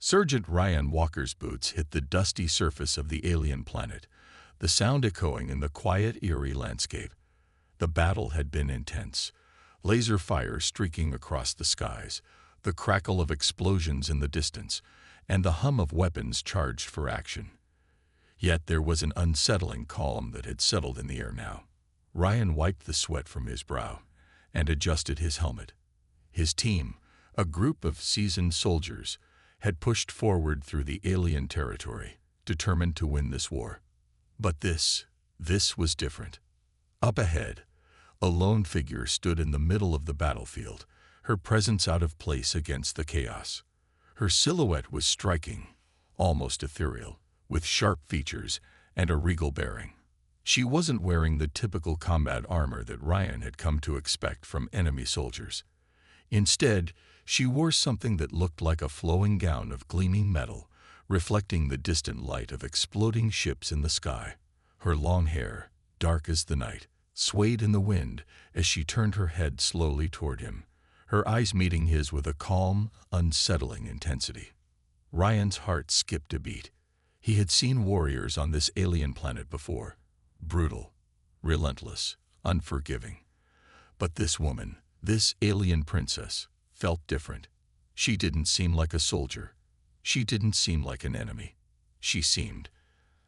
Sergeant Ryan Walker's boots hit the dusty surface of the alien planet, the sound echoing in the quiet, eerie landscape. The battle had been intense, laser fire streaking across the skies, the crackle of explosions in the distance, and the hum of weapons charged for action. Yet there was an unsettling calm that had settled in the air now. Ryan wiped the sweat from his brow and adjusted his helmet. His team, a group of seasoned soldiers, had pushed forward through the alien territory, determined to win this war. But this was different. Up ahead, a lone figure stood in the middle of the battlefield, her presence out of place against the chaos. Her silhouette was striking, almost ethereal, with sharp features and a regal bearing. She wasn't wearing the typical combat armor that Ryan had come to expect from enemy soldiers. Instead, she wore something that looked like a flowing gown of gleaming metal, reflecting the distant light of exploding ships in the sky. Her long hair, dark as the night, swayed in the wind as she turned her head slowly toward him, her eyes meeting his with a calm, unsettling intensity. Ryan's heart skipped a beat. He had seen warriors on this alien planet before, brutal, relentless, unforgiving. But this woman, this alien princess, felt different. She didn't seem like a soldier. She didn't seem like an enemy. She seemed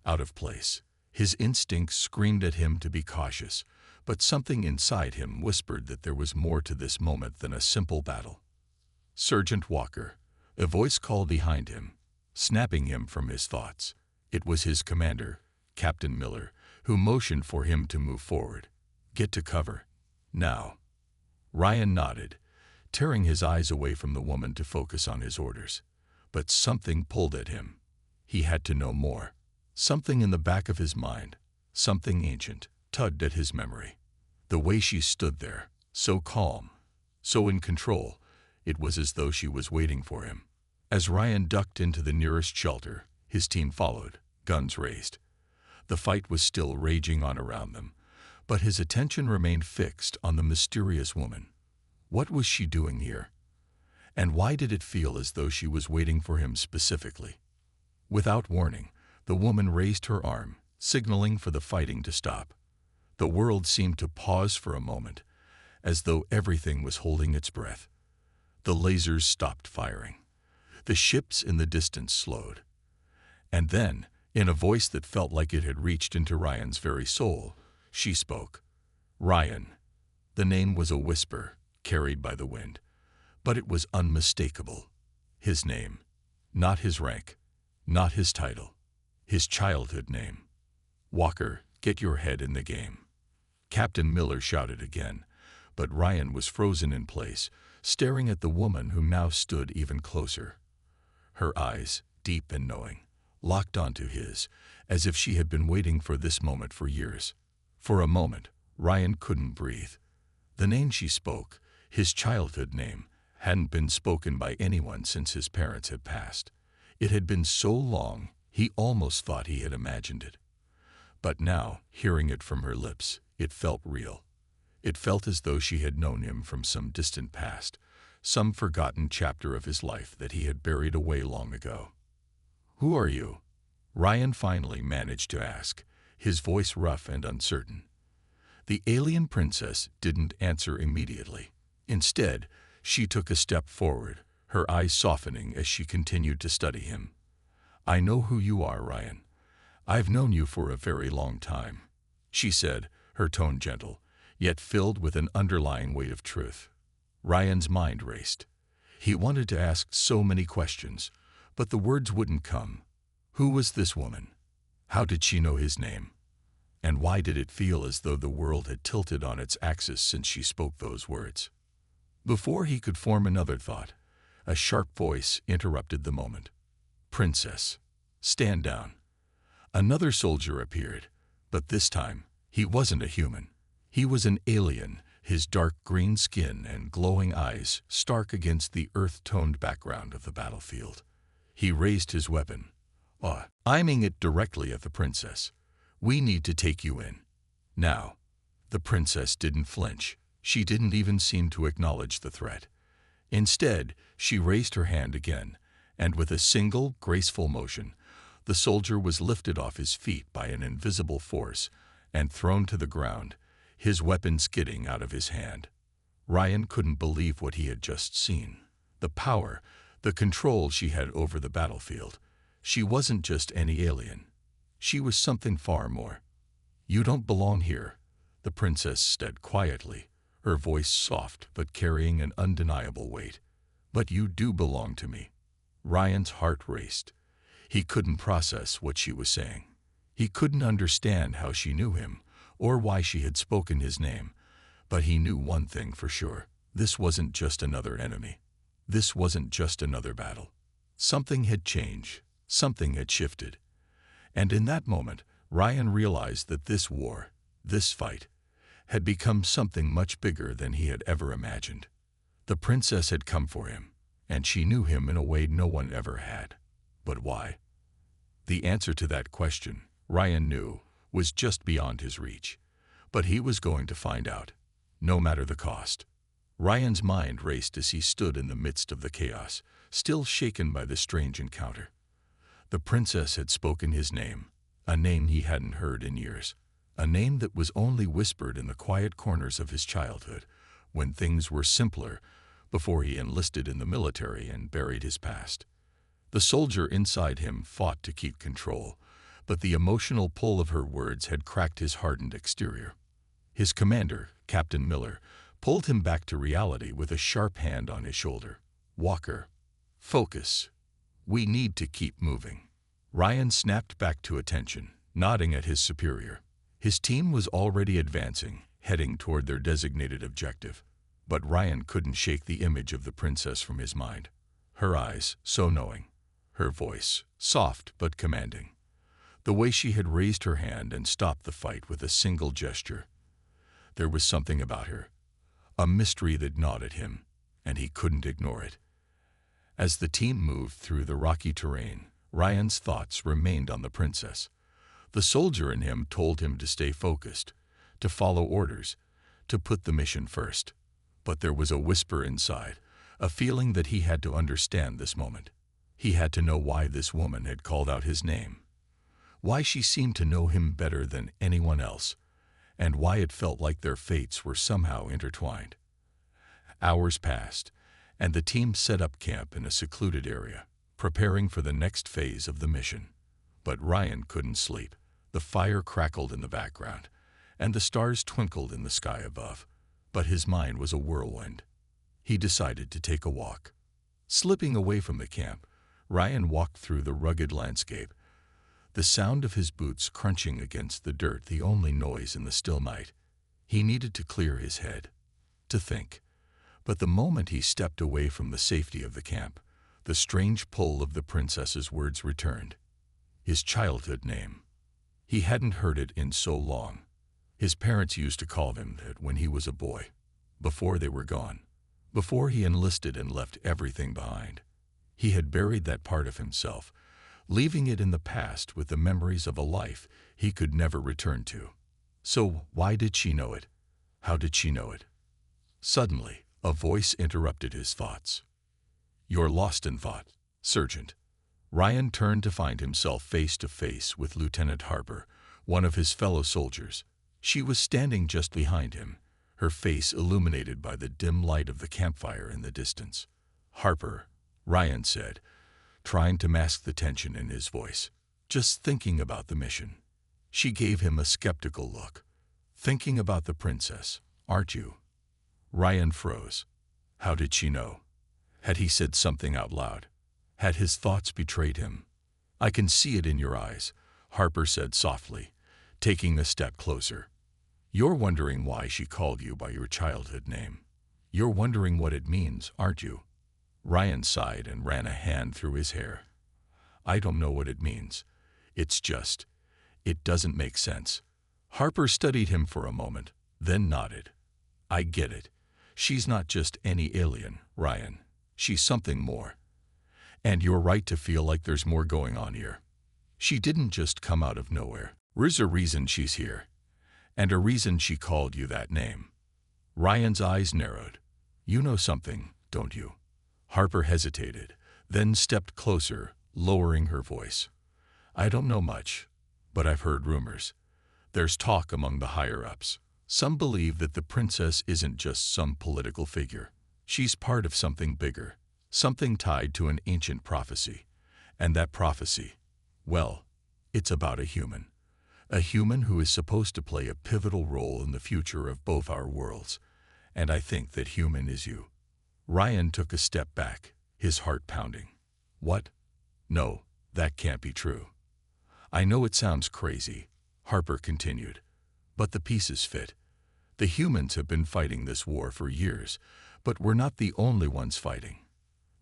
out of place. His instincts screamed at him to be cautious, but something inside him whispered that there was more to this moment than a simple battle. "Sergeant Walker," a voice called behind him, snapping him from his thoughts. It was his commander, Captain Miller, who motioned for him to move forward. "Get to cover. Now." Ryan nodded, tearing his eyes away from the woman to focus on his orders. But something pulled at him. He had to know more. Something in the back of his mind, something ancient, tugged at his memory. The way she stood there, so calm, so in control, it was as though she was waiting for him. As Ryan ducked into the nearest shelter, his team followed, guns raised. The fight was still raging on around them, but his attention remained fixed on the mysterious woman. What was she doing here? And why did it feel as though she was waiting for him specifically? Without warning, the woman raised her arm, signaling for the fighting to stop. The world seemed to pause for a moment, as though everything was holding its breath. The lasers stopped firing. The ships in the distance slowed. And then, in a voice that felt like it had reached into Ryan's very soul, she spoke. Ryan. The name was a whisper, carried by the wind, but it was unmistakable. His name, not his rank, not his title, his childhood name. "Walker, get your head in the game." Captain Miller shouted again, but Ryan was frozen in place, staring at the woman who now stood even closer. Her eyes, deep and knowing, locked onto his, as if she had been waiting for this moment for years. For a moment, Ryan couldn't breathe. The name she spoke, his childhood name, hadn't been spoken by anyone since his parents had passed. It had been so long, he almost thought he had imagined it. But now, hearing it from her lips, it felt real. It felt as though she had known him from some distant past, some forgotten chapter of his life that he had buried away long ago. "Who are you?" Ryan finally managed to ask, his voice rough and uncertain. The alien princess didn't answer immediately. Instead, she took a step forward, her eyes softening as she continued to study him. "I know who you are, Ryan. I've known you for a very long time," she said, her tone gentle, yet filled with an underlying weight of truth. Ryan's mind raced. He wanted to ask so many questions, but the words wouldn't come. Who was this woman? How did she know his name? And why did it feel as though the world had tilted on its axis since she spoke those words? Before he could form another thought, a sharp voice interrupted the moment. "Princess, stand down." Another soldier appeared, but this time, he wasn't a human. He was an alien, his dark green skin and glowing eyes stark against the earth-toned background of the battlefield. He raised his weapon, aiming it directly at the princess. "We need to take you in. Now." The princess didn't flinch. She didn't even seem to acknowledge the threat. Instead, she raised her hand again, and with a single, graceful motion, the soldier was lifted off his feet by an invisible force and thrown to the ground, his weapon skidding out of his hand. Ryan couldn't believe what he had just seen. The power, the control she had over the battlefield. She wasn't just any alien. She was something far more. "You don't belong here," the princess said quietly, her voice soft but carrying an undeniable weight. "But you do belong to me." Ryan's heart raced. He couldn't process what she was saying. He couldn't understand how she knew him, or why she had spoken his name. But he knew one thing for sure. This wasn't just another enemy. This wasn't just another battle. Something had changed. Something had shifted. And in that moment, Ryan realized that this war, this fight, had become something much bigger than he had ever imagined. The princess had come for him, and she knew him in a way no one ever had. But why? The answer to that question, Ryan knew, was just beyond his reach. But he was going to find out, no matter the cost. Ryan's mind raced as he stood in the midst of the chaos, still shaken by the strange encounter. The princess had spoken his name, a name he hadn't heard in years, a name that was only whispered in the quiet corners of his childhood, when things were simpler, before he enlisted in the military and buried his past. The soldier inside him fought to keep control, but the emotional pull of her words had cracked his hardened exterior. His commander, Captain Miller, pulled him back to reality with a sharp hand on his shoulder. "Walker, focus. We need to keep moving." Ryan snapped back to attention, nodding at his superior. His team was already advancing, heading toward their designated objective. But Ryan couldn't shake the image of the princess from his mind. Her eyes, so knowing. Her voice, soft but commanding. The way she had raised her hand and stopped the fight with a single gesture. There was something about her, a mystery that gnawed at him, and he couldn't ignore it. As the team moved through the rocky terrain, Ryan's thoughts remained on the princess. The soldier in him told him to stay focused, to follow orders, to put the mission first. But there was a whisper inside, a feeling that he had to understand this moment. He had to know why this woman had called out his name, why she seemed to know him better than anyone else, and why it felt like their fates were somehow intertwined. Hours passed, and the team set up camp in a secluded area, preparing for the next phase of the mission. But Ryan couldn't sleep. The fire crackled in the background, and the stars twinkled in the sky above. But his mind was a whirlwind. He decided to take a walk. Slipping away from the camp, Ryan walked through the rugged landscape, the sound of his boots crunching against the dirt the only noise in the still night. He needed to clear his head, to think. But the moment he stepped away from the safety of the camp, the strange pull of the princess's words returned. His childhood name. He hadn't heard it in so long. His parents used to call him that when he was a boy, before they were gone, before he enlisted and left everything behind. He had buried that part of himself, leaving it in the past with the memories of a life he could never return to. So why did she know it? How did she know it? Suddenly, a voice interrupted his thoughts. "You're lost in thought, Sergeant." Ryan turned to find himself face to face with Lieutenant Harper, one of his fellow soldiers. She was standing just behind him, her face illuminated by the dim light of the campfire in the distance. "Harper," Ryan said, trying to mask the tension in his voice. "Just thinking about the mission." She gave him a skeptical look. "Thinking about the princess, aren't you?" Ryan froze. How did she know? Had he said something out loud? Had his thoughts betrayed him? "I can see it in your eyes," Harper said softly, taking a step closer. "You're wondering why she called you by your childhood name. You're wondering what it means, aren't you?" Ryan sighed and ran a hand through his hair. "I don't know what it means. It's just, it doesn't make sense." Harper studied him for a moment, then nodded. "I get it. She's not just any alien, Ryan. She's something more. And you're right to feel like there's more going on here. She didn't just come out of nowhere. There's a reason she's here, and a reason she called you that name." Ryan's eyes narrowed. "You know something, don't you?" Harper hesitated, then stepped closer, lowering her voice. I don't know much, but I've heard rumors. There's talk among the higher-ups. Some believe that the princess isn't just some political figure. She's part of something bigger, something tied to an ancient prophecy. And that prophecy, well, it's about a human. A human who is supposed to play a pivotal role in the future of both our worlds. And I think that human is you. Ryan took a step back, his heart pounding. What? No, that can't be true. I know it sounds crazy, Harper continued, but the pieces fit. The humans have been fighting this war for years, but we're not the only ones fighting.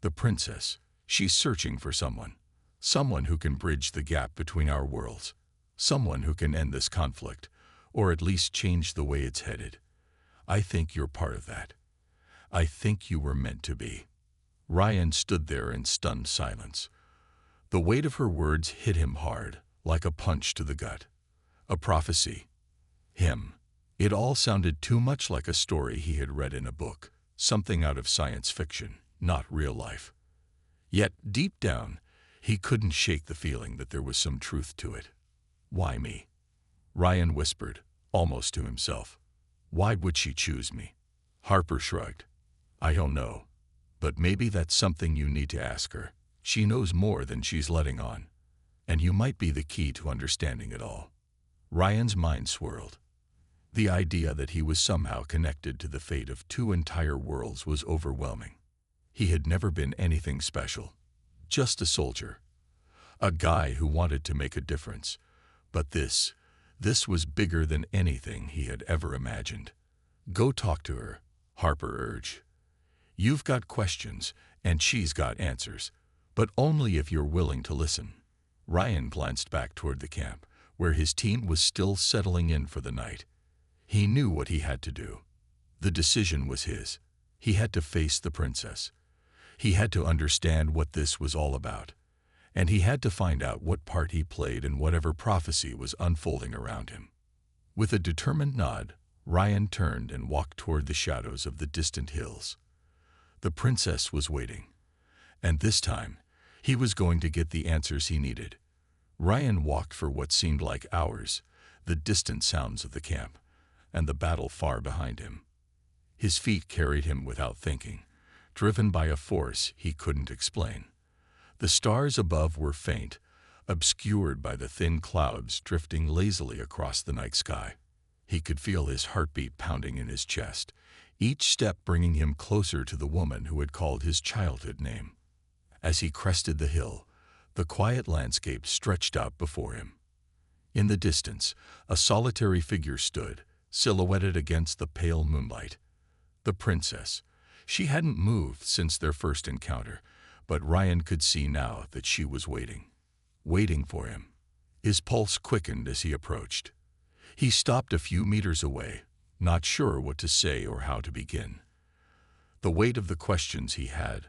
The princess, she's searching for someone. Someone who can bridge the gap between our worlds. Someone who can end this conflict, or at least change the way it's headed. I think you're part of that. I think you were meant to be. Ryan stood there in stunned silence. The weight of her words hit him hard, like a punch to the gut. A prophecy. Him. It all sounded too much like a story he had read in a book, something out of science fiction, not real life. Yet, deep down, he couldn't shake the feeling that there was some truth to it. Why me? Ryan whispered, almost to himself. Why would she choose me? Harper shrugged. I don't know. But maybe that's something you need to ask her. She knows more than she's letting on. And you might be the key to understanding it all. Ryan's mind swirled. The idea that he was somehow connected to the fate of two entire worlds was overwhelming. He had never been anything special. Just a soldier. A guy who wanted to make a difference. But this was bigger than anything he had ever imagined. Go talk to her, Harper urged. You've got questions, and she's got answers, but only if you're willing to listen. Ryan glanced back toward the camp, where his team was still settling in for the night. He knew what he had to do. The decision was his. He had to face the princess. He had to understand what this was all about. And he had to find out what part he played in whatever prophecy was unfolding around him. With a determined nod, Ryan turned and walked toward the shadows of the distant hills. The princess was waiting. And this time, he was going to get the answers he needed. Ryan walked for what seemed like hours, the distant sounds of the camp, and the battle far behind him. His feet carried him without thinking, driven by a force he couldn't explain. The stars above were faint, obscured by the thin clouds drifting lazily across the night sky. He could feel his heartbeat pounding in his chest, each step bringing him closer to the woman who had called his childhood name. As he crested the hill, the quiet landscape stretched out before him. In the distance, a solitary figure stood, silhouetted against the pale moonlight. The princess. She hadn't moved since their first encounter, but Ryan could see now that she was waiting. Waiting for him. His pulse quickened as he approached. He stopped a few meters away, not sure what to say or how to begin. The weight of the questions he had,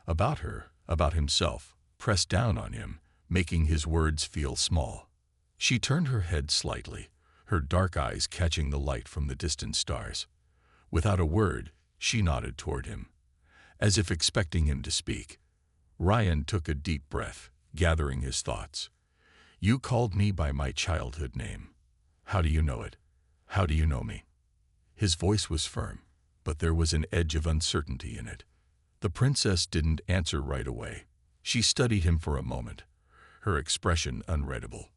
about her, about himself, pressed down on him, making his words feel small. She turned her head slightly, her dark eyes catching the light from the distant stars. Without a word, she nodded toward him, as if expecting him to speak. Ryan took a deep breath, gathering his thoughts. You called me by my childhood name. How do you know it? How do you know me? His voice was firm, but there was an edge of uncertainty in it. The princess didn't answer right away. She studied him for a moment, her expression unreadable.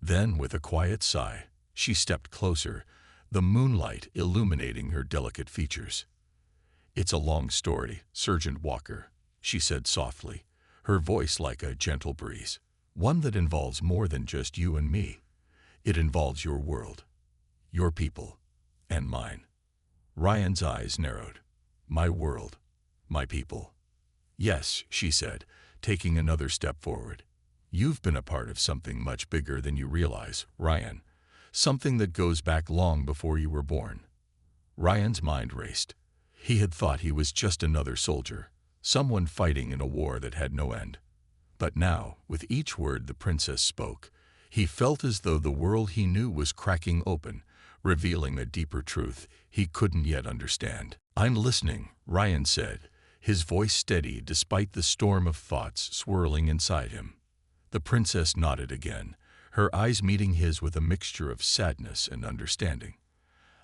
Then, with a quiet sigh, she stepped closer, the moonlight illuminating her delicate features. It's a long story, Sergeant Walker, she said softly, her voice like a gentle breeze. One that involves more than just you and me. It involves your world, your people, and mine. Ryan's eyes narrowed. My world, my people. Yes, she said, taking another step forward. You've been a part of something much bigger than you realize, Ryan. Something that goes back long before you were born. Ryan's mind raced. He had thought he was just another soldier, someone fighting in a war that had no end. But now, with each word the princess spoke, he felt as though the world he knew was cracking open, revealing a deeper truth he couldn't yet understand. I'm listening, Ryan said, his voice steady despite the storm of thoughts swirling inside him. The princess nodded again, her eyes meeting his with a mixture of sadness and understanding.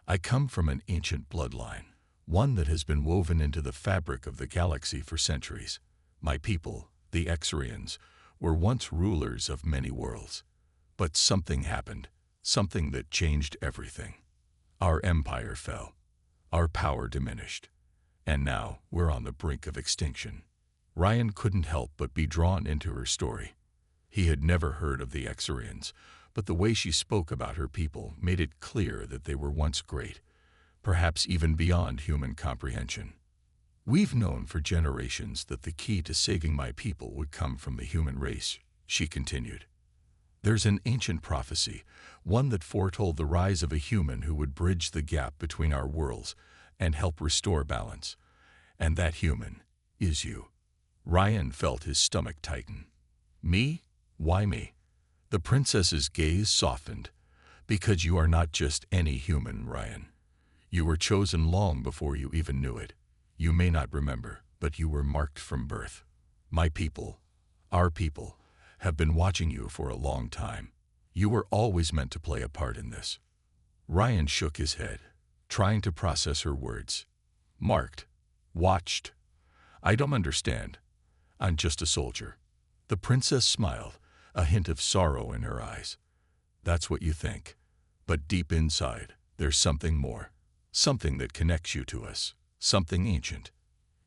I come from an ancient bloodline, one that has been woven into the fabric of the galaxy for centuries. My people, the Exarians, were once rulers of many worlds. But something happened, something that changed everything. Our empire fell. Our power diminished. And now we're on the brink of extinction. Ryan couldn't help but be drawn into her story. He had never heard of the Exarians, but the way she spoke about her people made it clear that they were once great, perhaps even beyond human comprehension. We've known for generations that the key to saving my people would come from the human race, she continued. There's an ancient prophecy, one that foretold the rise of a human who would bridge the gap between our worlds and help restore balance. And that human is you. Ryan felt his stomach tighten. Me? Why me? The princess's gaze softened. Because you are not just any human, Ryan. You were chosen long before you even knew it. You may not remember, but you were marked from birth. My people, our people, have been watching you for a long time. You were always meant to play a part in this. Ryan shook his head, trying to process her words. Marked. Watched. I don't understand. I'm just a soldier. The princess smiled, a hint of sorrow in her eyes. That's what you think. But deep inside, there's something more. Something that connects you to us. Something ancient.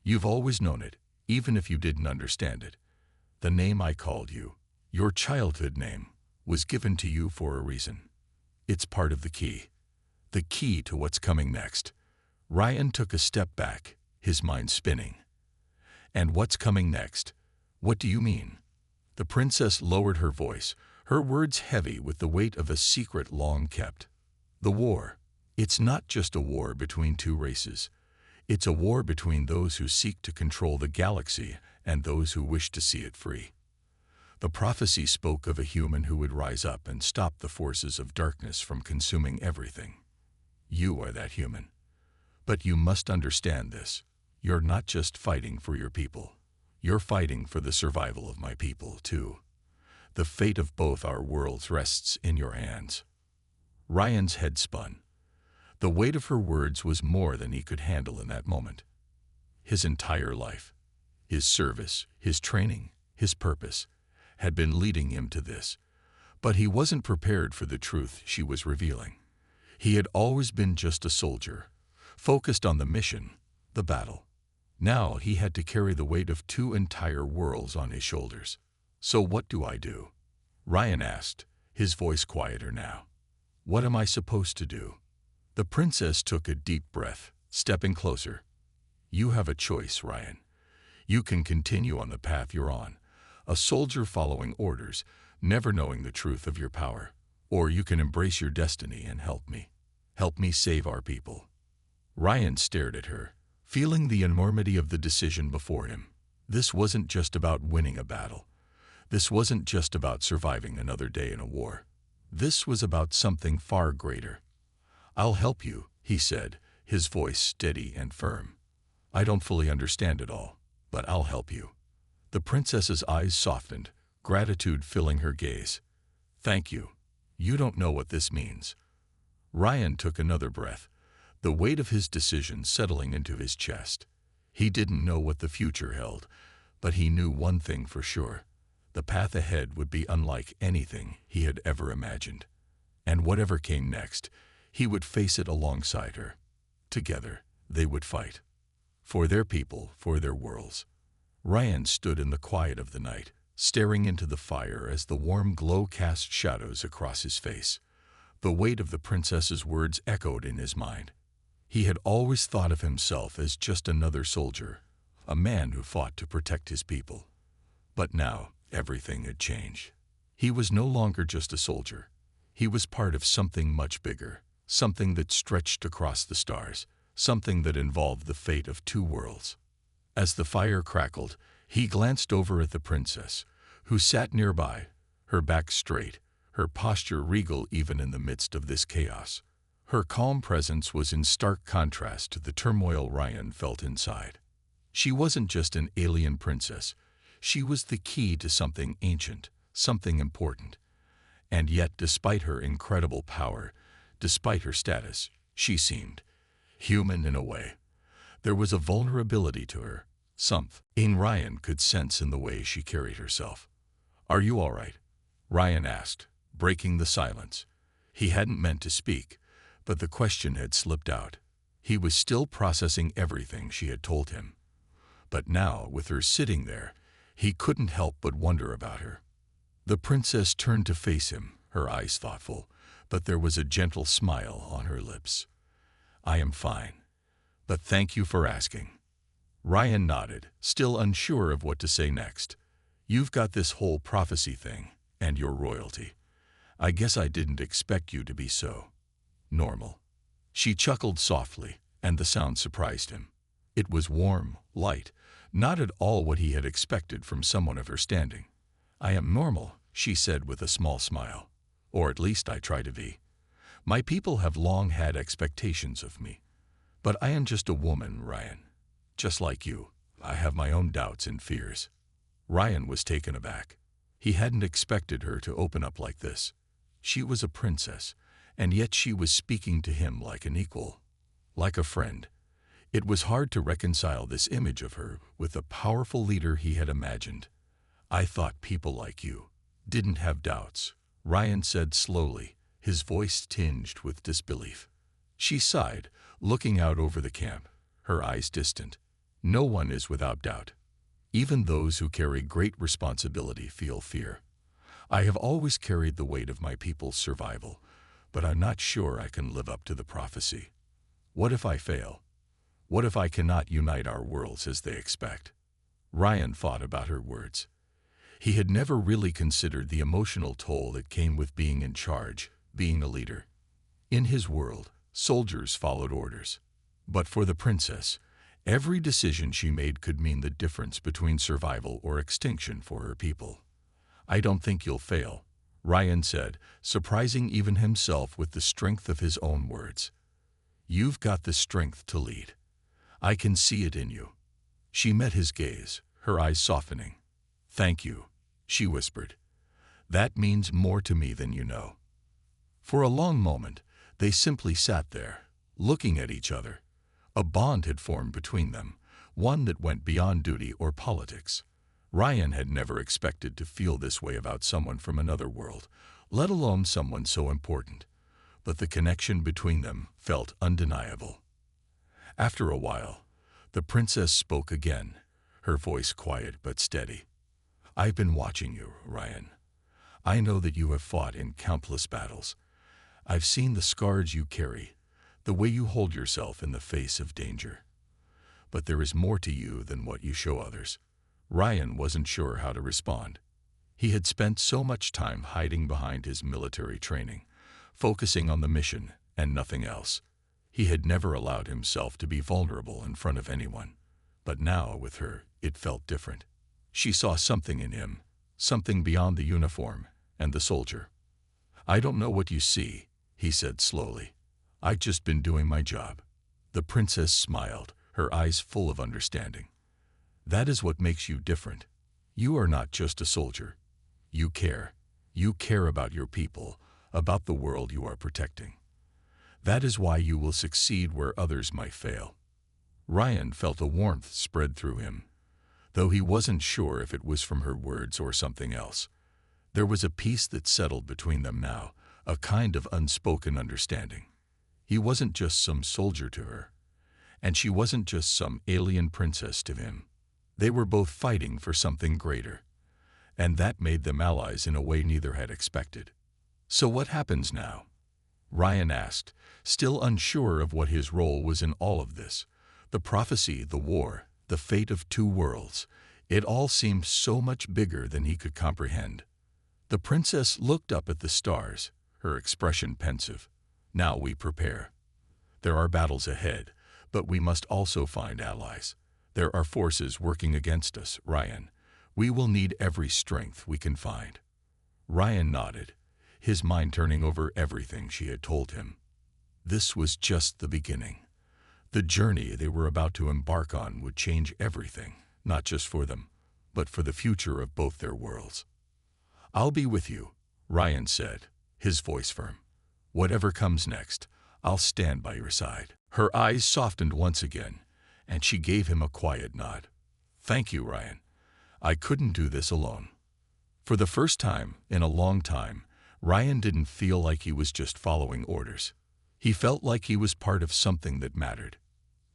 You've always known it, even if you didn't understand it. The name I called you, your childhood name, was given to you for a reason. It's part of the key to what's coming next. Ryan took a step back, his mind spinning. And what's coming next? What do you mean? The princess lowered her voice, her words heavy with the weight of a secret long kept. The war. It's not just a war between two races. It's a war between those who seek to control the galaxy and those who wish to see it free. The prophecy spoke of a human who would rise up and stop the forces of darkness from consuming everything. You are that human. But you must understand this. You're not just fighting for your people. You're fighting for the survival of my people, too. The fate of both our worlds rests in your hands. Ryan's head spun. The weight of her words was more than he could handle in that moment. His entire life, his service, his training, his purpose, had been leading him to this. But he wasn't prepared for the truth she was revealing. He had always been just a soldier, focused on the mission, the battle. Now he had to carry the weight of two entire worlds on his shoulders. So what do I do? Ryan asked, his voice quieter now. What am I supposed to do? The princess took a deep breath, stepping closer. You have a choice, Ryan. You can continue on the path you're on, a soldier following orders, never knowing the truth of your power. Or you can embrace your destiny and help me. Help me save our people. Ryan stared at her, feeling the enormity of the decision before him. This wasn't just about winning a battle. This wasn't just about surviving another day in a war. This was about something far greater. I'll help you, he said, his voice steady and firm. I don't fully understand it all, but I'll help you. The princess's eyes softened, gratitude filling her gaze. Thank you. You don't know what this means. Ryan took another breath, the weight of his decision settling into his chest. He didn't know what the future held, but he knew one thing for sure. The path ahead would be unlike anything he had ever imagined. And whatever came next, he would face it alongside her. Together, they would fight. For their people, for their worlds. Ryan stood in the quiet of the night, staring into the fire as the warm glow cast shadows across his face. The weight of the princess's words echoed in his mind. He had always thought of himself as just another soldier, a man who fought to protect his people. But now, everything had changed. He was no longer just a soldier. He was part of something much bigger, something that stretched across the stars, something that involved the fate of two worlds. As the fire crackled, he glanced over at the princess, who sat nearby, her back straight, her posture regal even in the midst of this chaos. Her calm presence was in stark contrast to the turmoil Ryan felt inside. She wasn't just an alien princess. She was the key to something ancient, something important. And yet, despite her incredible power, despite her status, she seemed human in a way. There was a vulnerability to her, something Ryan could sense in the way she carried herself. "Are you all right?" Ryan asked, breaking the silence. He hadn't meant to speak, but the question had slipped out. He was still processing everything she had told him. But now, with her sitting there, he couldn't help but wonder about her. The princess turned to face him, her eyes thoughtful, but there was a gentle smile on her lips. "I am fine, but thank you for asking." Ryan nodded, still unsure of what to say next. "You've got this whole prophecy thing, and your royalty. I guess I didn't expect you to be so normal." She chuckled softly, and the sound surprised him. It was warm, light, not at all what he had expected from someone of her standing. "I am normal," she said with a small smile. "Or at least I try to be. My people have long had expectations of me. But I am just a woman, Ryan. Just like you, I have my own doubts and fears." Ryan was taken aback. He hadn't expected her to open up like this. She was a princess, and yet she was speaking to him like an equal, like a friend. It was hard to reconcile this image of her with the powerful leader he had imagined. "I thought people like you didn't have doubts," Ryan said slowly, his voice tinged with disbelief. She sighed, looking out over the camp, her eyes distant. "No one is without doubt. Even those who carry great responsibility feel fear. I have always carried the weight of my people's survival, but I'm not sure I can live up to the prophecy. What if I fail? What if I cannot unite our worlds as they expect?" Ryan thought about her words. He had never really considered the emotional toll that came with being in charge, being a leader. In his world, soldiers followed orders. But for the princess, every decision she made could mean the difference between survival or extinction for her people. "I don't think you'll fail," Ryan said, surprising even himself with the strength of his own words. "You've got the strength to lead. I can see it in you." She met his gaze, her eyes softening. "Thank you," she whispered. "That means more to me than you know." For a long moment, they simply sat there, looking at each other. A bond had formed between them, one that went beyond duty or politics. Ryan had never expected to feel this way about someone from another world, let alone someone so important. But the connection between them felt undeniable. After a while, the princess spoke again, her voice quiet but steady. "I've been watching you, Ryan. I know that you have fought in countless battles. I've seen the scars you carry, the way you hold yourself in the face of danger. But there is more to you than what you show others." Ryan wasn't sure how to respond. He had spent so much time hiding behind his military training, focusing on the mission and nothing else. He had never allowed himself to be vulnerable in front of anyone. But now, with her, it felt different. She saw something in him, something beyond the uniform and the soldier. "I don't know what you see," he said slowly. "I've just been doing my job." The princess smiled, her eyes full of understanding. "That is what makes you different. You are not just a soldier. You care. You care about your people, about the world you are protecting. That is why you will succeed where others might fail." Ryan felt a warmth spread through him, though he wasn't sure if it was from her words or something else. There was a peace that settled between them now, a kind of unspoken understanding. He wasn't just some soldier to her, and she wasn't just some alien princess to him. They were both fighting for something greater, and that made them allies in a way neither had expected. "So what happens now?" Ryan asked, still unsure of what his role was in all of this. The prophecy, the war, the fate of two worlds, it all seemed so much bigger than he could comprehend. The princess looked up at the stars, her expression pensive. "Now we prepare. There are battles ahead, but we must also find allies. There are forces working against us, Ryan. We will need every strength we can find." Ryan nodded, his mind turning over everything she had told him. This was just the beginning. The journey they were about to embark on would change everything, not just for them, but for the future of both their worlds. "I'll be with you," Ryan said, his voice firm. "Whatever comes next, I'll stand by your side." Her eyes softened once again, and she gave him a quiet nod. "Thank you, Ryan. I couldn't do this alone." For the first time in a long time, Ryan didn't feel like he was just following orders. He felt like he was part of something that mattered,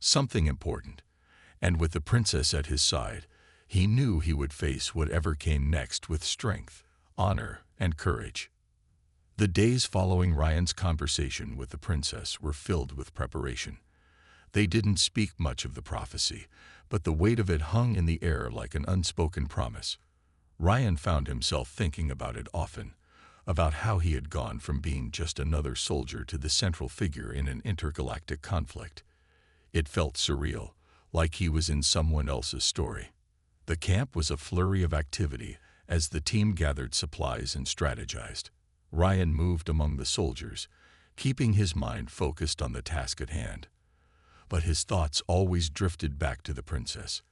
something important, and with the princess at his side, he knew he would face whatever came next with strength, honor, and courage. The days following Ryan's conversation with the princess were filled with preparation. They didn't speak much of the prophecy, but the weight of it hung in the air like an unspoken promise. Ryan found himself thinking about it often, about how he had gone from being just another soldier to the central figure in an intergalactic conflict. It felt surreal, like he was in someone else's story. The camp was a flurry of activity as the team gathered supplies and strategized. Ryan moved among the soldiers, keeping his mind focused on the task at hand. But his thoughts always drifted back to the princess.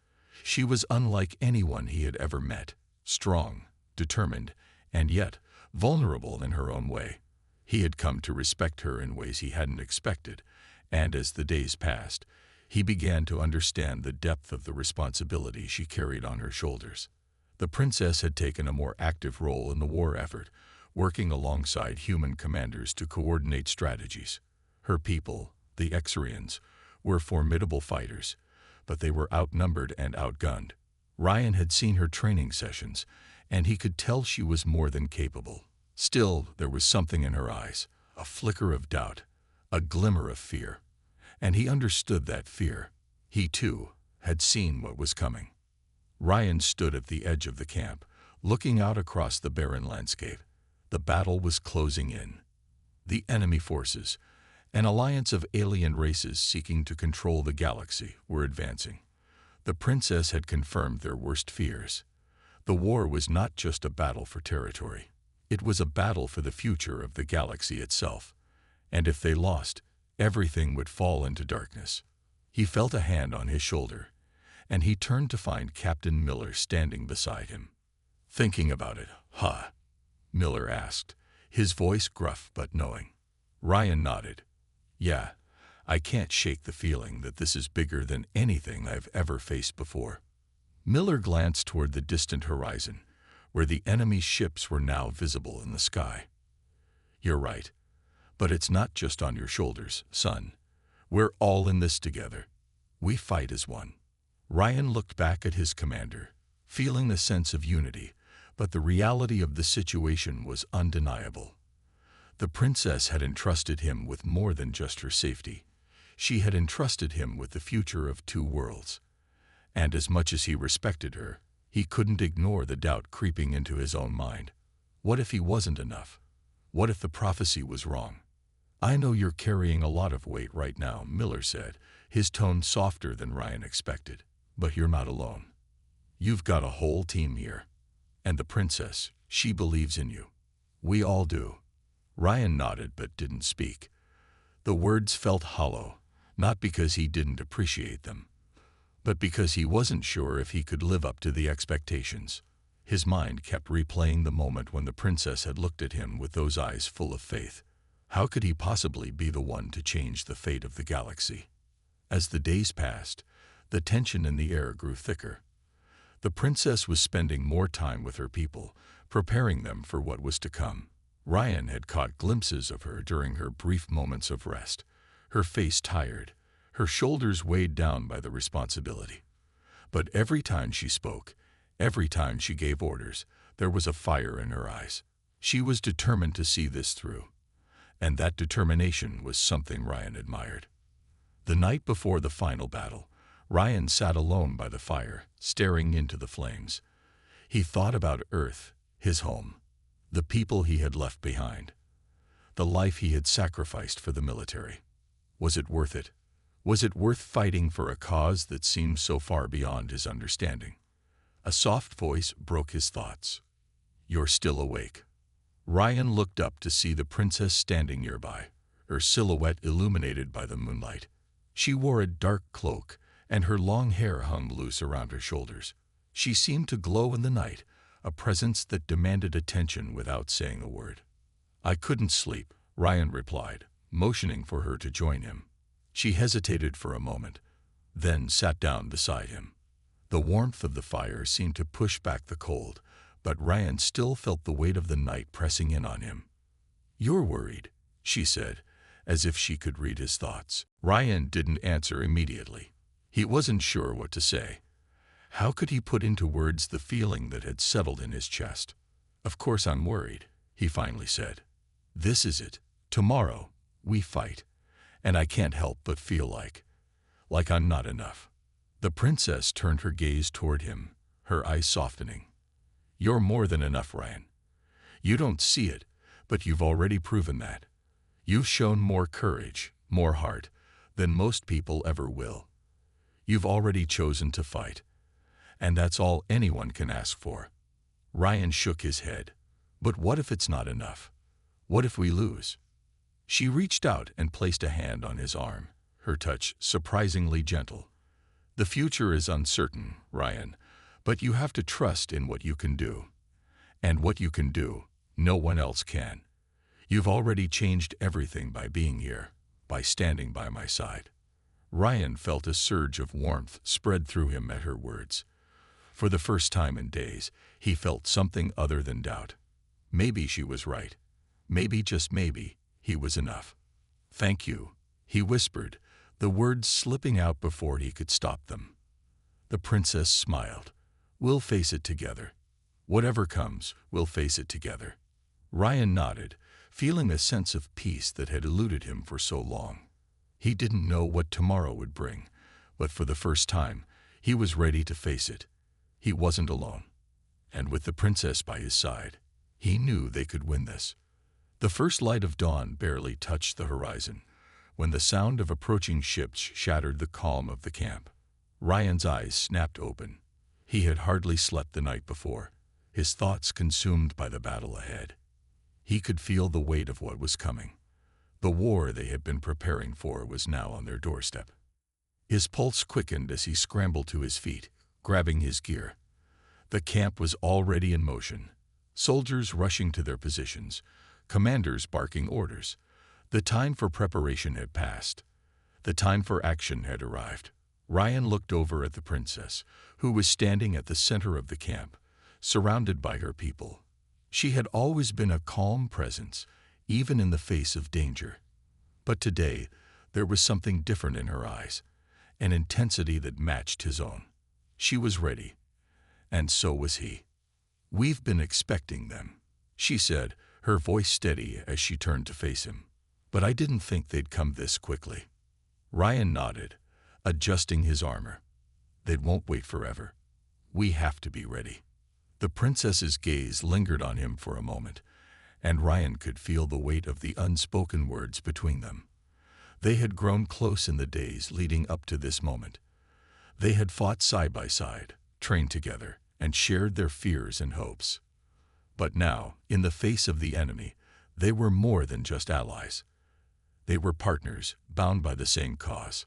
She was unlike anyone he had ever met, strong, determined, and yet vulnerable in her own way. He had come to respect her in ways he hadn't expected, and as the days passed, he began to understand the depth of the responsibility she carried on her shoulders. The princess had taken a more active role in the war effort, working alongside human commanders to coordinate strategies. Her people, the Exarians, were formidable fighters, but they were outnumbered and outgunned. Ryan had seen her training sessions, and he could tell she was more than capable. Still, there was something in her eyes, a flicker of doubt, a glimmer of fear. And he understood that fear. He, too, had seen what was coming. Ryan stood at the edge of the camp, looking out across the barren landscape. The battle was closing in. The enemy forces, an alliance of alien races seeking to control the galaxy, were advancing. The princess had confirmed their worst fears. The war was not just a battle for territory. It was a battle for the future of the galaxy itself. And if they lost, everything would fall into darkness. He felt a hand on his shoulder, and he turned to find Captain Miller standing beside him. "Thinking about it, huh?" Miller asked, his voice gruff but knowing. Ryan nodded. "Yeah, I can't shake the feeling that this is bigger than anything I've ever faced before." Miller glanced toward the distant horizon, where the enemy's ships were now visible in the sky. "You're right, but it's not just on your shoulders, son. We're all in this together. We fight as one." Ryan looked back at his commander, feeling the sense of unity, but the reality of the situation was undeniable. The princess had entrusted him with more than just her safety. She had entrusted him with the future of two worlds. And as much as he respected her, he couldn't ignore the doubt creeping into his own mind. What if he wasn't enough? What if the prophecy was wrong? "I know you're carrying a lot of weight right now," Miller said, his tone softer than Ryan expected. "But you're not alone. You've got a whole team here. And the princess, she believes in you. We all do." Ryan nodded but didn't speak. The words felt hollow, not because he didn't appreciate them, but because he wasn't sure if he could live up to the expectations. His mind kept replaying the moment when the princess had looked at him with those eyes full of faith. How could he possibly be the one to change the fate of the galaxy? As the days passed, the tension in the air grew thicker. The princess was spending more time with her people, preparing them for what was to come. Ryan had caught glimpses of her during her brief moments of rest, her face tired, her shoulders weighed down by the responsibility. But every time she spoke, every time she gave orders, there was a fire in her eyes. She was determined to see this through. And that determination was something Ryan admired. The night before the final battle, Ryan sat alone by the fire, staring into the flames. He thought about Earth, his home, the people he had left behind, the life he had sacrificed for the military. Was it worth it? Was it worth fighting for a cause that seemed so far beyond his understanding? A soft voice broke his thoughts. "You're still awake." Ryan looked up to see the princess standing nearby, her silhouette illuminated by the moonlight. She wore a dark cloak, and her long hair hung loose around her shoulders. She seemed to glow in the night, a presence that demanded attention without saying a word. "I couldn't sleep," Ryan replied, motioning for her to join him. She hesitated for a moment, then sat down beside him. The warmth of the fire seemed to push back the cold, but Ryan still felt the weight of the night pressing in on him. "You're worried," she said, as if she could read his thoughts. Ryan didn't answer immediately. He wasn't sure what to say. How could he put into words the feeling that had settled in his chest? "Of course I'm worried," he finally said. "This is it. Tomorrow, we fight. And I can't help but feel like I'm not enough." The princess turned her gaze toward him, her eyes softening. "You're more than enough, Ryan. You don't see it, but you've already proven that. You've shown more courage, more heart, than most people ever will. You've already chosen to fight. And that's all anyone can ask for." Ryan shook his head. "But what if it's not enough? What if we lose?" She reached out and placed a hand on his arm, her touch surprisingly gentle. "The future is uncertain, Ryan, but you have to trust in what you can do. And what you can do, no one else can. You've already changed everything by being here, by standing by my side." Ryan felt a surge of warmth spread through him at her words. For the first time in days, he felt something other than doubt. Maybe she was right. Maybe, just maybe, he was enough. "Thank you," he whispered, the words slipping out before he could stop them. The princess smiled. "We'll face it together. Whatever comes, we'll face it together." Ryan nodded, feeling a sense of peace that had eluded him for so long. He didn't know what tomorrow would bring, but for the first time, he was ready to face it. He wasn't alone. And with the princess by his side, he knew they could win this. The first light of dawn barely touched the horizon, when the sound of approaching ships shattered the calm of the camp. Ryan's eyes snapped open. He had hardly slept the night before, his thoughts consumed by the battle ahead. He could feel the weight of what was coming. The war they had been preparing for was now on their doorstep. His pulse quickened as he scrambled to his feet, grabbing his gear. The camp was already in motion, soldiers rushing to their positions, commanders barking orders. The time for preparation had passed. The time for action had arrived. Ryan looked over at the princess, who was standing at the center of the camp, surrounded by her people. She had always been a calm presence, even in the face of danger. But today, there was something different in her eyes, an intensity that matched his own. She was ready, and so was he. "We've been expecting them," she said, her voice steady as she turned to face him. "But I didn't think they'd come this quickly." Ryan nodded, adjusting his armor. "They won't wait forever. We have to be ready." The princess's gaze lingered on him for a moment, and Ryan could feel the weight of the unspoken words between them. They had grown close in the days leading up to this moment. They had fought side by side, trained together, and shared their fears and hopes. But now, in the face of the enemy, they were more than just allies. They were partners, bound by the same cause.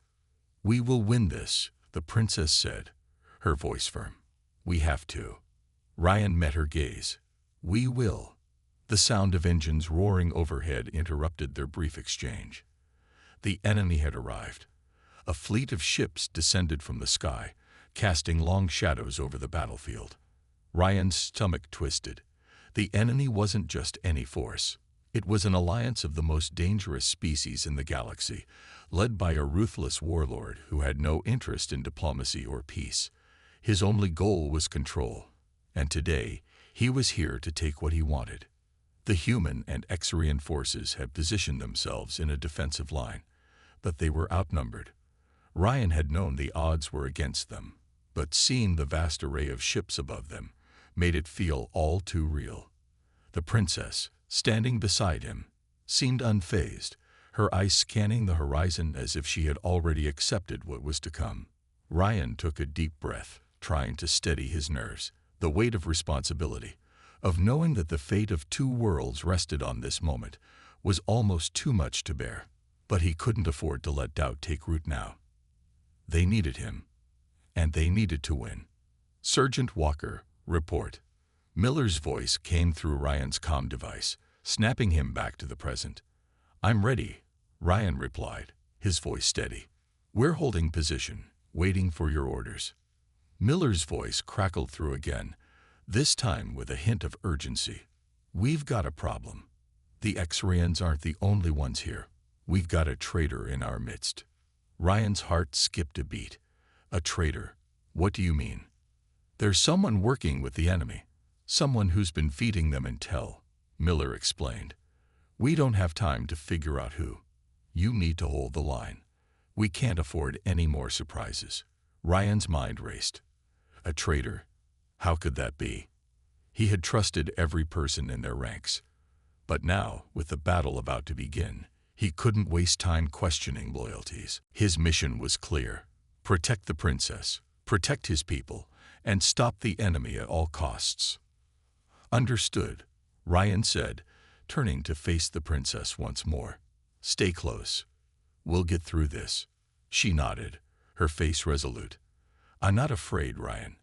"We will win this," the princess said, her voice firm. "We have to." Ryan met her gaze. "We will." The sound of engines roaring overhead interrupted their brief exchange. The enemy had arrived. A fleet of ships descended from the sky, casting long shadows over the battlefield. Ryan's stomach twisted. The enemy wasn't just any force. It was an alliance of the most dangerous species in the galaxy, led by a ruthless warlord who had no interest in diplomacy or peace. His only goal was control, and today he was here to take what he wanted. The human and Exarian forces had positioned themselves in a defensive line, but they were outnumbered. Ryan had known the odds were against them, but seeing the vast array of ships above them made it feel all too real. The princess, standing beside him, seemed unfazed, her eyes scanning the horizon as if she had already accepted what was to come. Ryan took a deep breath, trying to steady his nerves. The weight of responsibility, of knowing that the fate of two worlds rested on this moment, was almost too much to bear. But he couldn't afford to let doubt take root now. They needed him, and they needed to win. Sergeant Walker, report. Miller's voice came through Ryan's comm device, snapping him back to the present. I'm ready, Ryan replied, his voice steady. We're holding position, waiting for your orders. Miller's voice crackled through again, this time with a hint of urgency. We've got a problem. The X-Ryans aren't the only ones here. We've got a traitor in our midst. Ryan's heart skipped a beat. A traitor? What do you mean? There's someone working with the enemy. Someone who's been feeding them intel, Miller explained. We don't have time to figure out who. You need to hold the line. We can't afford any more surprises. Ryan's mind raced. A traitor? How could that be? He had trusted every person in their ranks. But now, with the battle about to begin, he couldn't waste time questioning loyalties. His mission was clear. Protect the princess, protect his people, and stop the enemy at all costs. Understood, Ryan said, turning to face the princess once more. Stay close. We'll get through this. She nodded, her face resolute. I'm not afraid, Ryan.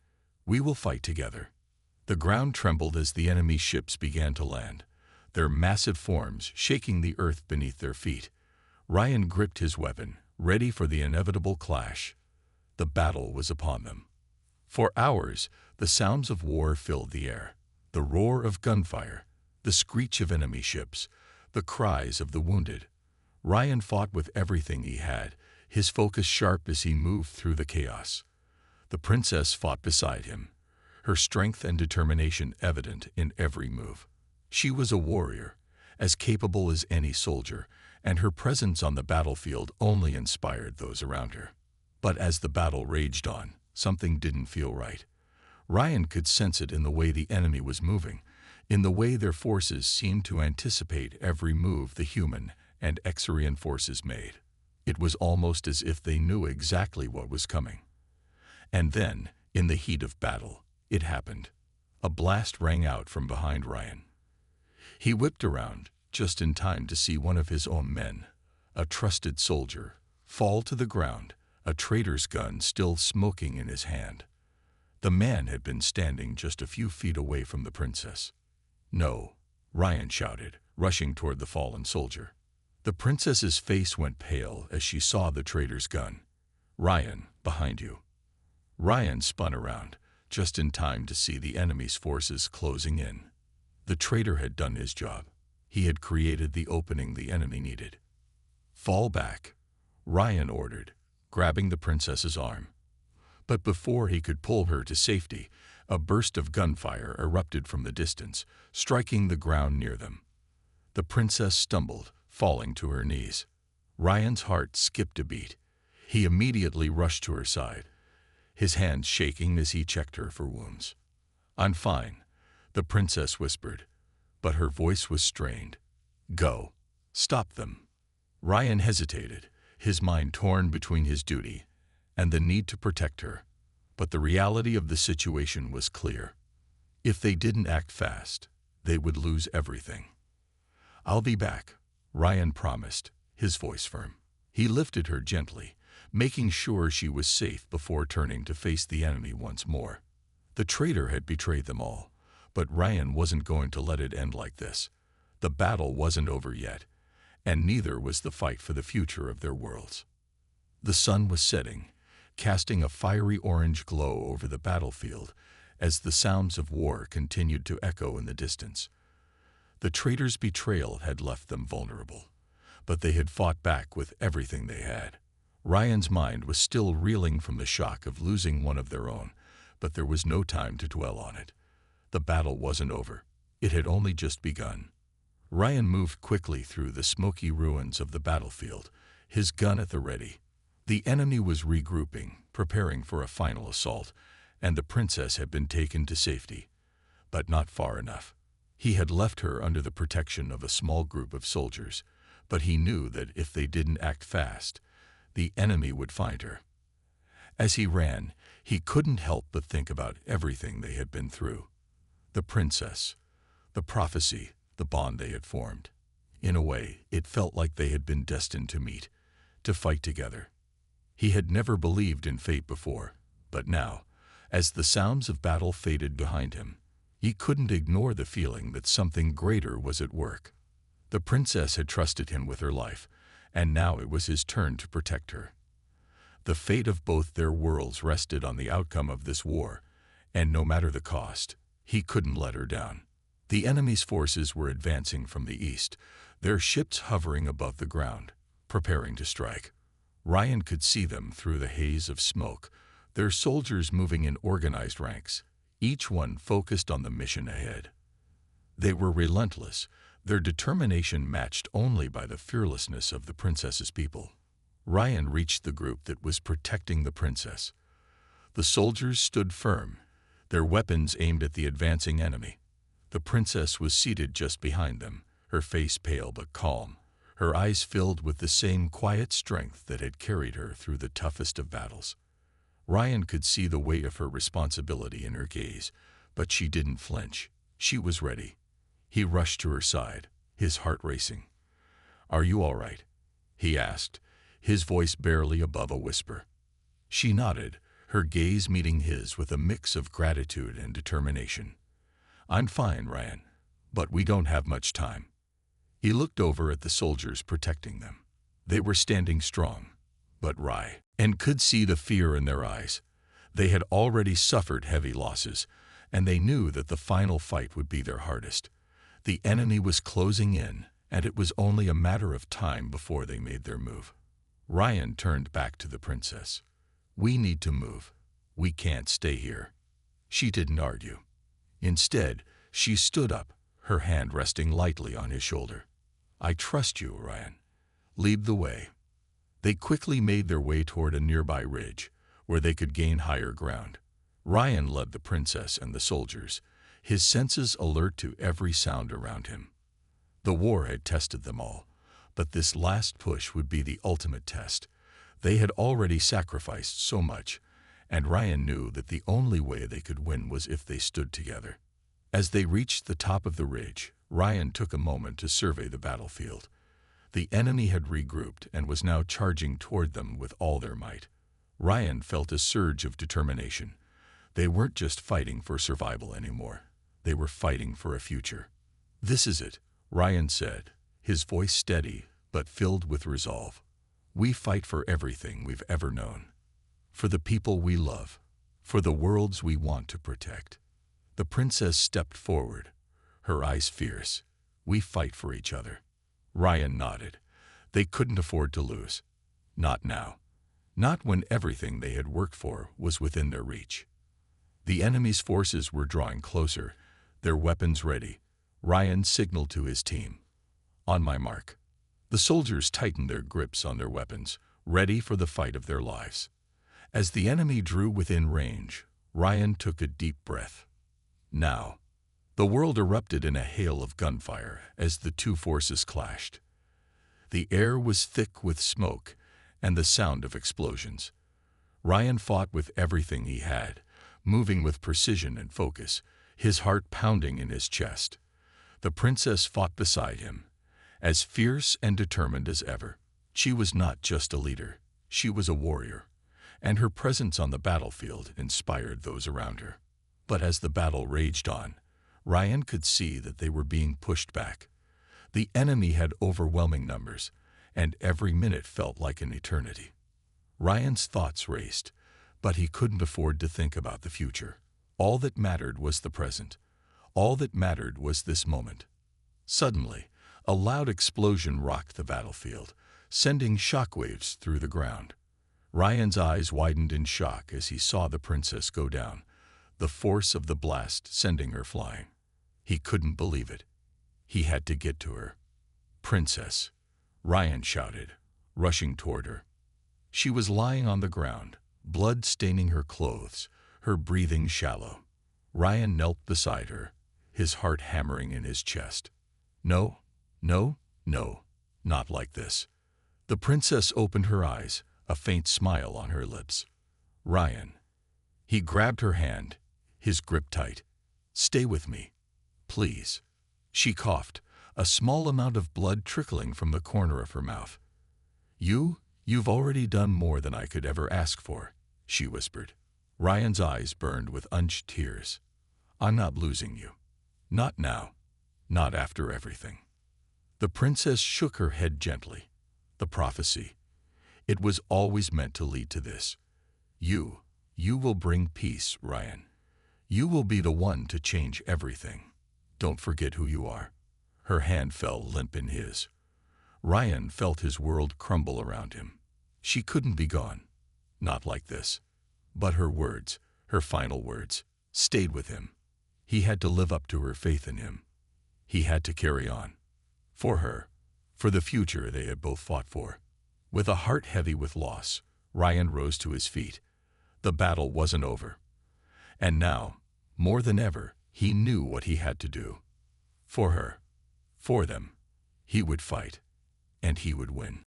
We will fight together. The ground trembled as the enemy ships began to land, their massive forms shaking the earth beneath their feet. Ryan gripped his weapon, ready for the inevitable clash. The battle was upon them. For hours, the sounds of war filled the air. The roar of gunfire, the screech of enemy ships, the cries of the wounded. Ryan fought with everything he had, his focus sharp as he moved through the chaos. The princess fought beside him, her strength and determination evident in every move. She was a warrior, as capable as any soldier, and her presence on the battlefield only inspired those around her. But as the battle raged on, something didn't feel right. Ryan could sense it in the way the enemy was moving, in the way their forces seemed to anticipate every move the human and X-Ryan forces made. It was almost as if they knew exactly what was coming. And then, in the heat of battle, it happened. A blast rang out from behind Ryan. He whipped around, just in time to see one of his own men, a trusted soldier, fall to the ground, a traitor's gun still smoking in his hand. The man had been standing just a few feet away from the princess. No, Ryan shouted, rushing toward the fallen soldier. The princess's face went pale as she saw the traitor's gun. Ryan, behind you. Ryan spun around, just in time to see the enemy's forces closing in. The traitor had done his job. He had created the opening the enemy needed. Fall back, Ryan ordered, grabbing the princess's arm. But before he could pull her to safety, a burst of gunfire erupted from the distance, striking the ground near them. The princess stumbled, falling to her knees. Ryan's heart skipped a beat. He immediately rushed to her side, his hands shaking as he checked her for wounds. I'm fine, the princess whispered, but her voice was strained. Go. Stop them. Ryan hesitated, his mind torn between his duty and the need to protect her. But the reality of the situation was clear. If they didn't act fast, they would lose everything. I'll be back, Ryan promised, his voice firm. He lifted her gently, making sure she was safe before turning to face the enemy once more. The traitor had betrayed them all, but Ryan wasn't going to let it end like this. The battle wasn't over yet, and neither was the fight for the future of their worlds. The sun was setting, casting a fiery orange glow over the battlefield as the sounds of war continued to echo in the distance. The traitor's betrayal had left them vulnerable, but they had fought back with everything they had. Ryan's mind was still reeling from the shock of losing one of their own, but there was no time to dwell on it. The battle wasn't over. It had only just begun. Ryan moved quickly through the smoky ruins of the battlefield, his gun at the ready. The enemy was regrouping, preparing for a final assault, and the princess had been taken to safety. But not far enough. He had left her under the protection of a small group of soldiers, but he knew that if they didn't act fast, the enemy would find her. As he ran, he couldn't help but think about everything they had been through. The princess, the prophecy, the bond they had formed. In a way, it felt like they had been destined to meet, to fight together. He had never believed in fate before, but now, as the sounds of battle faded behind him, he couldn't ignore the feeling that something greater was at work. The princess had trusted him with her life, and now it was his turn to protect her. The fate of both their worlds rested on the outcome of this war, and no matter the cost, he couldn't let her down. The enemy's forces were advancing from the east, their ships hovering above the ground, preparing to strike. Ryan could see them through the haze of smoke, their soldiers moving in organized ranks, each one focused on the mission ahead. They were relentless, their determination matched only by the fearlessness of the princess's people. Ryan reached the group that was protecting the princess. The soldiers stood firm, their weapons aimed at the advancing enemy. The princess was seated just behind them, her face pale but calm, her eyes filled with the same quiet strength that had carried her through the toughest of battles. Ryan could see the weight of her responsibility in her gaze, but she didn't flinch. She was ready. He rushed to her side, his heart racing. "Are you all right?" he asked, his voice barely above a whisper. She nodded, her gaze meeting his with a mix of gratitude and determination. "I'm fine, Ryan, but we don't have much time." He looked over at the soldiers protecting them. They were standing strong, but Ryan could see the fear in their eyes. They had already suffered heavy losses, and they knew that the final fight would be their hardest. The enemy was closing in, and it was only a matter of time before they made their move. Ryan turned back to the princess. "We need to move. We can't stay here." She didn't argue. Instead, she stood up, her hand resting lightly on his shoulder. "I trust you, Ryan. Lead the way." They quickly made their way toward a nearby ridge, where they could gain higher ground. Ryan led the princess and the soldiers, his senses alert to every sound around him. The war had tested them all, but this last push would be the ultimate test. They had already sacrificed so much, and Ryan knew that the only way they could win was if they stood together. As they reached the top of the ridge, Ryan took a moment to survey the battlefield. The enemy had regrouped and was now charging toward them with all their might. Ryan felt a surge of determination. They weren't just fighting for survival anymore. They were fighting for a future. "This is it," Ryan said, his voice steady but filled with resolve. "We fight for everything we've ever known. For the people we love. For the worlds we want to protect." The princess stepped forward, her eyes fierce. "We fight for each other." Ryan nodded. They couldn't afford to lose. Not now. Not when everything they had worked for was within their reach. The enemy's forces were drawing closer, their weapons ready. Ryan signaled to his team. "On my mark." The soldiers tightened their grips on their weapons, ready for the fight of their lives. As the enemy drew within range, Ryan took a deep breath. Now, the world erupted in a hail of gunfire as the two forces clashed. The air was thick with smoke and the sound of explosions. Ryan fought with everything he had, moving with precision and focus, his heart pounding in his chest. The princess fought beside him, as fierce and determined as ever. She was not just a leader, she was a warrior, and her presence on the battlefield inspired those around her. But as the battle raged on, Ryan could see that they were being pushed back. The enemy had overwhelming numbers, and every minute felt like an eternity. Ryan's thoughts raced, but he couldn't afford to think about the future. All that mattered was the present. All that mattered was this moment. Suddenly, a loud explosion rocked the battlefield, sending shockwaves through the ground. Ryan's eyes widened in shock as he saw the princess go down, the force of the blast sending her flying. He couldn't believe it. He had to get to her. "Princess," Ryan shouted, rushing toward her. She was lying on the ground, blood staining her clothes, her breathing shallow. Ryan knelt beside her, his heart hammering in his chest. "No, no, no, not like this." The princess opened her eyes, a faint smile on her lips. "Ryan." He grabbed her hand, his grip tight. "Stay with me, please." She coughed, a small amount of blood trickling from the corner of her mouth. You "You've already done more than I could ever ask for," she whispered. Ryan's eyes burned with unshed tears. "I'm not losing you. Not now. Not after everything." The princess shook her head gently. The prophecy. It was always meant to lead to this. You will bring peace, Ryan. You will be the one to change everything. Don't forget who you are. Her hand fell limp in his. Ryan felt his world crumble around him. She couldn't be gone. Not like this. But her words, her final words, stayed with him. He had to live up to her faith in him. He had to carry on. For her. For the future they had both fought for. With a heart heavy with loss, Ryan rose to his feet. The battle wasn't over. And now, more than ever, he knew what he had to do. For her. For them. He would fight. And he would win.